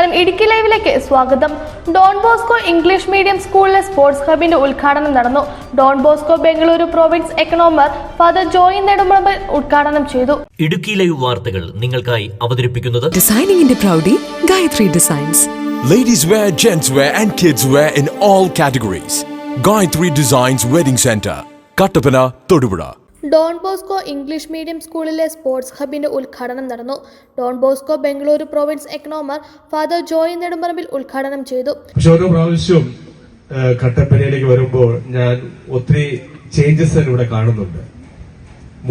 നമസ്കാരം, ഇടുക്കി ലൈവിലേക്ക് സ്വാഗതം. ഡോൺ ബോസ്കോ ഇംഗ്ലീഷ് മീഡിയം സ്കൂളിലെ സ്പോർട്സ് ഹബിന്റെ ഉദ്ഘാടനം നടന്നു. Don Bosco Bengaluru province economer father Joy Nedumparambil ഉദ്ഘാടനം ചെയ്തു. ഇടുക്കി ലൈവ് വാർത്തകൾ നിങ്ങൾക്കായി അവതരിപ്പിക്കുന്നത് ഡിസൈനിങ്ങിന്റെ പ്രൗഢി Gayathri designs. Ladies wear, gents wear and kids wear in all categories. Gayatri Designs Wedding Center, Kattapana, Thodupuzha. Don Bosco English medium സ്കൂളിലെ സ്പോർട്സ് ഹബിന്റെ ഉദ്ഘാടനം നടന്നു. Don Bosco Bengaluru province economer father Joy Nedumparambil ഉദ്ഘാടനം ചെയ്തു. ഓരോ പ്രാവശ്യവും കട്ടപ്പനയിലേക്ക് വരുമ്പോൾ ഞാൻ ഒത്തിരി ചേഞ്ചസ് ഇവിടെ കാണുന്നുണ്ട്.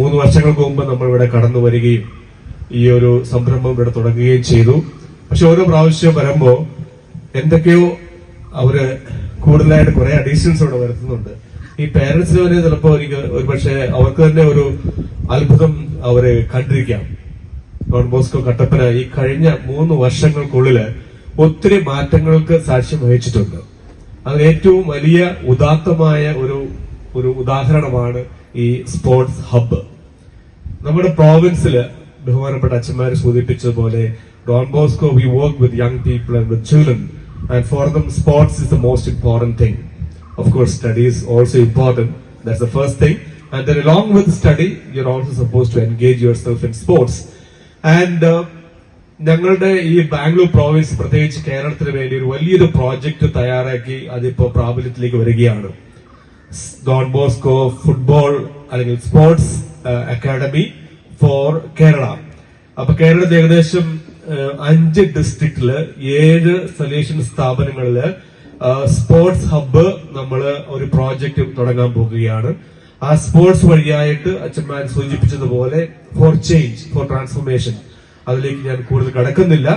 3 വർഷങ്ങൾക്ക് മുമ്പ് നമ്മൾ ഇവിടെ കടന്നു വരികയും ഈ ഒരു സംരംഭം ഇവിടെ തുടങ്ങുകയും ചെയ്തു. പക്ഷെ ഓരോ പ്രാവശ്യം വരുമ്പോ എന്തൊക്കെയോ അവര് കൂടുതലായിട്ട് കുറെ അഡീഷൻസ് ഇവിടെ വരുത്തുന്നുണ്ട്. ഈ പേരൻസിന് തന്നെ ചിലപ്പോ ഒരു പക്ഷേ അവർക്ക് തന്നെ ഒരു അത്ഭുതം അവര് കണ്ടിരിക്കാം. ഡോൺ ബോസ്കോ കട്ടപ്പന ഈ കഴിഞ്ഞ 3 വർഷങ്ങൾക്കുള്ളില് ഒത്തിരി മാറ്റങ്ങൾക്ക് സാക്ഷ്യം വഹിച്ചിട്ടുണ്ട്. അത് ഏറ്റവും വലിയ ഉദാത്തമായ ഒരു ഉദാഹരണമാണ് ഈ സ്പോർട്സ് ഹബ്ബ്. നമ്മുടെ പ്രോവിൻസില് ബഹുമാനപ്പെട്ട അച്ഛന്മാര് സൂചിപ്പിച്ചതുപോലെ Don Bosco we work with young people and with children, and for them sports is the most important thing. Of course, study is also important. That's the first thing. And then along with study, you're also supposed to engage yourself in sports. And ഞങ്ങളുടെ ഈ Bangalore province പ്രത്യേകിച്ച് കേരളത്തിന് വേണ്ടി ഒരു വലിയൊരു project തയ്യാറാക്കി അതിപ്പോ പ്രാബല്യത്തിലേക്ക് വരികയാണ്. ഡോൺ ബോസ്കോ ഫുട്ബോൾ അല്ലെങ്കിൽ സ്പോർട്സ് അക്കാഡമി ഫോർ കേരള. അപ്പൊ കേരളത്തിൽ ഏകദേശം 5 ഡിസ്ട്രിക്റ്റില് 7 സൊല്യൂഷൻ സ്ഥാപനങ്ങളില് സ്പോർട്സ് ഹബ്ബ് നമ്മള് ഒരു പ്രോജക്റ്റ് തുടങ്ങാൻ പോകുകയാണ്. ആ സ്പോർട്സ് വഴിയായിട്ട് അച്ഛന്മാർ സൂചിപ്പിച്ചതുപോലെ ഫോർ ചേഞ്ച്, ഫോർ ട്രാൻസ്ഫോർമേഷൻ, അതിലേക്ക് ഞാൻ കൂടുതൽ കടക്കുന്നില്ല.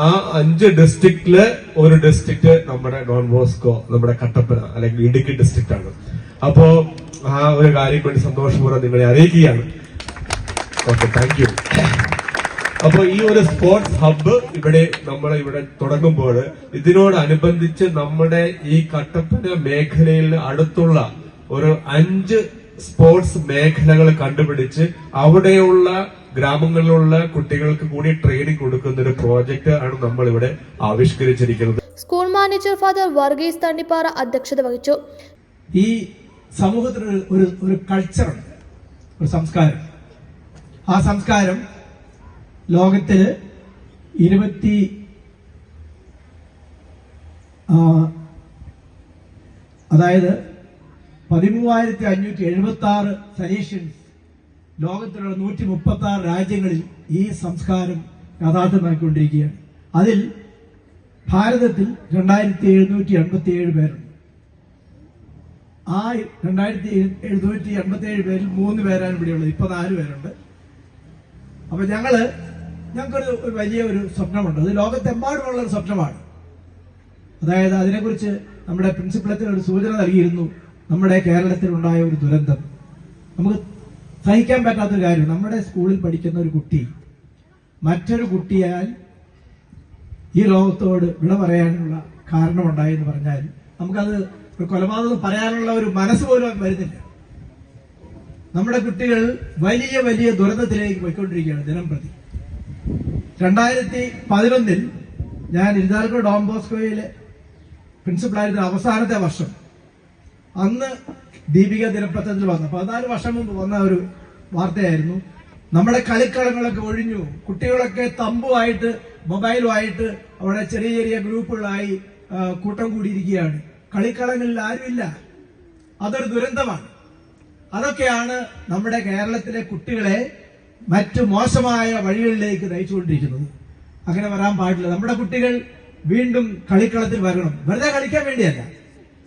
ആ 5 ഡിസ്ട്രിക്റ്റില് ഒരു ഡിസ്ട്രിക്ട് നമ്മുടെ ഡോൺ ബോസ്കോ, നമ്മുടെ കട്ടപ്പന അല്ലെങ്കിൽ ഇടുക്കി ഡിസ്ട്രിക്റ്റ് ആണ്. അപ്പോ ആ ഒരു കാര്യം വേണ്ടി സന്തോഷപൂർവ്വം നിങ്ങളെ അറിയിക്കുകയാണ്. Okay, thank you. അപ്പൊ ഈ ഒരു സ്പോർട്സ് ഹബ്ബ് ഇവിടെ തുടങ്ങുമ്പോൾ ഇതിനോടനുബന്ധിച്ച് നമ്മുടെ ഈ കട്ടപ്പന മേഖലയിൽ അടുത്തുള്ള ഒരു 5 സ്പോർട്സ് മേഖലകൾ കണ്ടുപിടിച്ച് അവിടെയുള്ള ഗ്രാമങ്ങളിലുള്ള കുട്ടികൾക്ക് കൂടി ട്രെയിനിങ് കൊടുക്കുന്ന ഒരു പ്രോജക്റ്റ് ആണ് നമ്മൾ ഇവിടെ ആവിഷ്കരിച്ചിരിക്കുന്നത്. School manager father Varghese Thannippara അധ്യക്ഷത വഹിച്ചു. ഈ സമൂഹത്തിന് ഒരു കൾച്ചറുണ്ട്, ഒരു സംസ്കാരം. ആ സംസ്കാരം ലോകത്തില് 13,576 സലീഷ്യൻസ് ലോകത്തിലുള്ള 136 രാജ്യങ്ങളിൽ ഈ സംസ്കാരം യാഥാർത്ഥ്യമാക്കിക്കൊണ്ടിരിക്കുകയാണ്. അതിൽ ഭാരതത്തിൽ 2,787 പേരുണ്ട്. ആ 2,787 പേരിൽ 3 പേരാണ് ഇവിടെയുള്ളത്. ഇപ്പൊ 4 പേരുണ്ട്. അപ്പൊ ഞങ്ങൾക്കൊരു വലിയ ഒരു സ്വപ്നമുണ്ട്. അത് ലോകത്തെമ്പാടുമുള്ള ഒരു സ്വപ്നമാണ്. അതായത് അതിനെക്കുറിച്ച് നമ്മുടെ പ്രിൻസിപ്പലത്തിന് ഒരു സൂചന നൽകിയിരുന്നു. നമ്മുടെ കേരളത്തിലുണ്ടായ ഒരു ദുരന്തം നമുക്ക് സഹിക്കാൻ പറ്റാത്തൊരു കാര്യം. നമ്മുടെ സ്കൂളിൽ പഠിക്കുന്ന ഒരു കുട്ടി മറ്റൊരു കുട്ടിയാൽ ഈ ലോകത്തോട് വിട പറയാനുള്ള കാരണമുണ്ടായി എന്ന് പറഞ്ഞാൽ നമുക്കത് ഒരു കൊലപാതകം പറയാനുള്ള ഒരു മനസ്സ് പോലും വരുന്നില്ല. നമ്മുടെ കുട്ടികൾ വലിയ വലിയ ദുരന്തത്തിലേക്ക് പോയിക്കൊണ്ടിരിക്കുകയാണ് ദിനം പ്രതി. 2011 ഞാൻ ഇരിതാലക്കുട ഡോൺ ബോസ്കോയിലെ പ്രിൻസിപ്പളായിരുന്ന അവസാനത്തെ വർഷം, അന്ന് ദീപിക ദിനപത്രത്തിൽ വന്ന 14 വർഷം മുമ്പ് വന്ന ഒരു വാർത്തയായിരുന്നു. നമ്മുടെ കളിക്കളങ്ങളൊക്കെ ഒഴിഞ്ഞു, കുട്ടികളൊക്കെ തമ്പുമായിട്ട് മൊബൈലുമായിട്ട് അവിടെ ചെറിയ ചെറിയ ഗ്രൂപ്പുകളായി കൂട്ടം കൂടിയിരിക്കുകയാണ്. കളിക്കളങ്ങളിൽ ആരുമില്ല. അതൊരു ദുരന്തമാണ്. അതൊക്കെയാണ് നമ്മുടെ കേരളത്തിലെ കുട്ടികളെ മറ്റു മോശമായ വഴികളിലേക്ക് നയിച്ചുകൊണ്ടിരിക്കുന്നത്. അങ്ങനെ വരാൻ പാടില്ല. നമ്മുടെ കുട്ടികൾ വീണ്ടും കളിക്കളത്തിൽ വരണം. വെറുതെ കളിക്കാൻ വേണ്ടിയല്ല.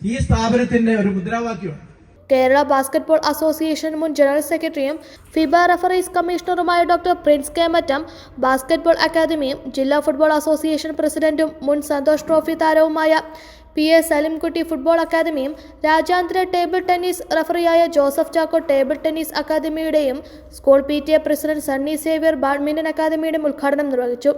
ഈ സ്ഥാപനത്തിന്റെ ഒരു മുദ്രാവാക്യമാണ്. കേരള ബാസ്കറ്റ്ബോൾ അസോസിയേഷൻ മുൻ ജനറൽ സെക്രട്ടറിയും ഫിബ റഫറീസ് കമ്മീഷണറുമായ doctor Prince K Mattam, basketball അക്കാദമിയും ജില്ലാ ഫുട്ബോൾ അസോസിയേഷൻ പ്രസിഡന്റും മുൻ സന്തോഷ് ട്രോഫി താരവുമായ PA സലിംകുട്ടി ഫുട്ബോൾ അക്കാദമിയും രാജ്യാന്തര ടേബിൾ ടെന്നീസ് റഫറിയായ ജോസഫ് ചാക്കോ ടേബിൾ ടെന്നീസ് അക്കാദമിയുടെയും school PTA president Sunny Xavier badminton അക്കാദമിയുടെയും ഉദ്ഘാടനം നിർവഹിച്ചു.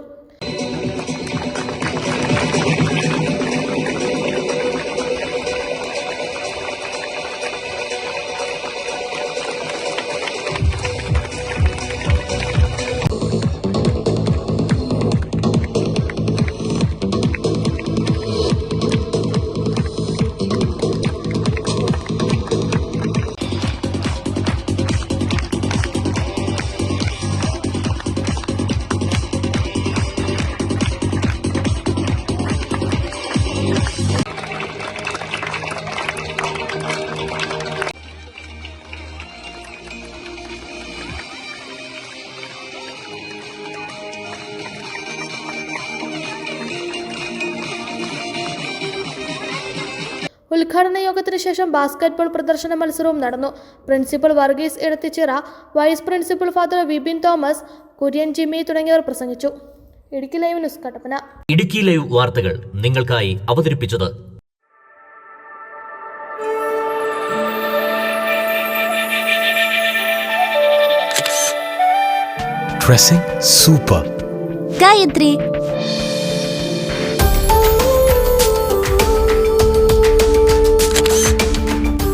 ഉദ്ഘാടന യോഗത്തിന് ശേഷം ബാസ്കറ്റ്ബോൾ പ്രദർശന മത്സരവും നടന്നു. Principal Varghese Edathichira, vice principal father Vipin Thomas, Kurian Jimmy തുടങ്ങിയവർ പ്രസംഗിച്ചു. Idukki live news Kattappana. Idukki live വാർത്തകൾ നിങ്ങൾക്കായി അവതരിപ്പിച്ചത് Dressing super. ഗായത്രി.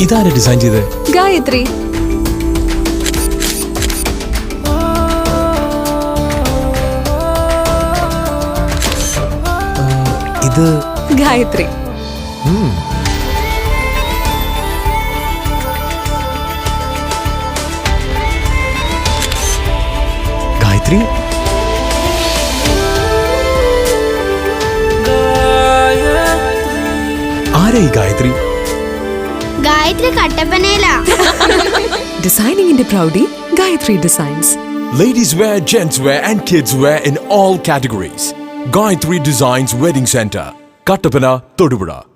ഇതാരാ ഡിസൈൻ ചെയ്തത്? ഗായത്രി. ഇത് ഗായത്രി. ഗായത്രി. ആരായി ഗായത്രി? ഗായത്രി കട്ടപ്പനയിലാ. ഡിസൈനിങ്ങിന്റെ പ്രൗഢി Gayathri designs. Ladies wear, gents wear and kids wear in all categories. Gayatri Designs Wedding Center, Kattapana, Thodupuzha.